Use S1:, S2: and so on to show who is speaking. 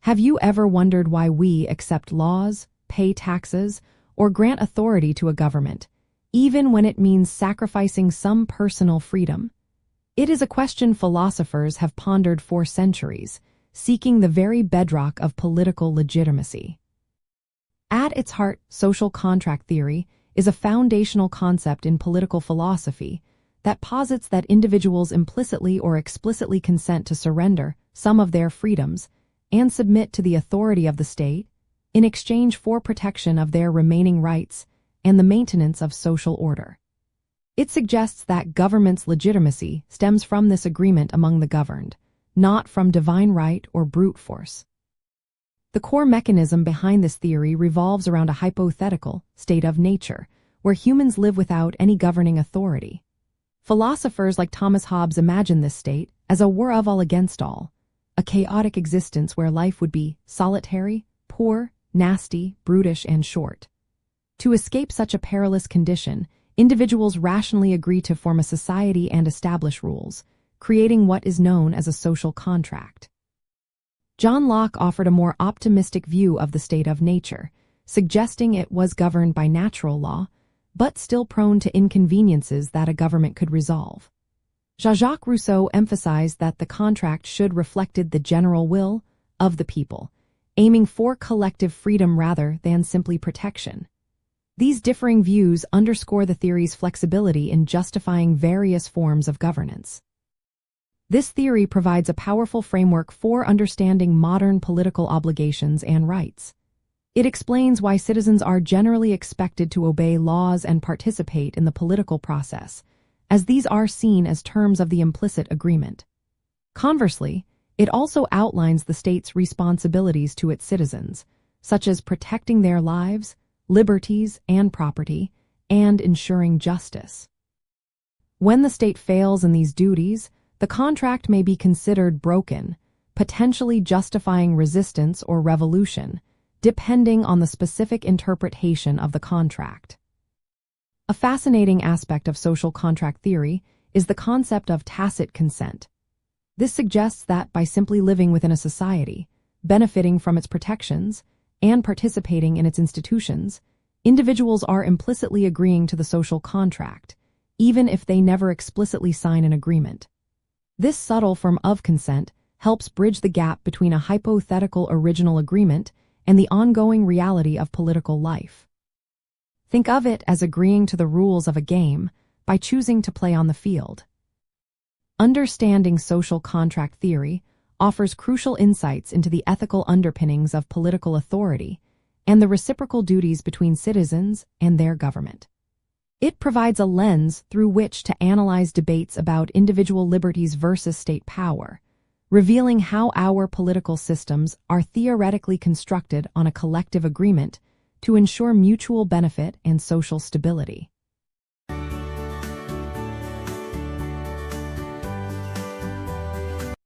S1: Have you ever wondered why we accept laws, pay taxes, or grant authority to a government, even when it means sacrificing some personal freedom? It is a question philosophers have pondered for centuries, seeking the very bedrock of political legitimacy. At its heart, social contract theory is a foundational concept in political philosophy that posits that individuals implicitly or explicitly consent to surrender some of their freedoms and submit to the authority of the state in exchange for protection of their remaining rights and the maintenance of social order. It suggests that government's legitimacy stems from this agreement among the governed, not from divine right or brute force. The core mechanism behind this theory revolves around a hypothetical state of nature, where humans live without any governing authority. Philosophers like Thomas Hobbes imagine this state as a we're of all against all, a chaotic existence where life would be solitary, poor, nasty, brutish, and short. To escape such a perilous condition, individuals rationally agree to form a society and establish rules, creating what is known as a social contract. John Locke offered a more optimistic view of the state of nature, suggesting it was governed by natural law, but still prone to inconveniences that a government could resolve. Jean-Jacques Rousseau emphasized that the contract should reflected the general will of the people, aiming for collective freedom rather than simply protection. These differing views underscore the theory's flexibility in justifying various forms of governance. This theory provides a powerful framework for understanding modern political obligations and rights. It explains why citizens are generally expected to obey laws and participate in the political process, as these are seen as terms of the implicit agreement. Conversely, it also outlines the state's responsibilities to its citizens, such as protecting their lives, liberties, and property, and ensuring justice. When the state fails in these duties, the contract may be considered broken, potentially justifying resistance or revolution, depending on the specific interpretation of the contract. A fascinating aspect of social contract theory is the concept of tacit consent. This suggests that by simply living within a society, benefiting from its protections, and participating in its institutions, individuals are implicitly agreeing to the social contract, even if they never explicitly sign an agreement. This subtle form of consent helps bridge the gap between a hypothetical original agreement and the ongoing reality of political life. Think of it as agreeing to the rules of a game by choosing to play on the field. Understanding social contract theory offers crucial insights into the ethical underpinnings of political authority and the reciprocal duties between citizens and their government. It provides a lens through which to analyze debates about individual liberties versus state power, revealing how our political systems are theoretically constructed on a collective agreement to ensure mutual benefit and social stability.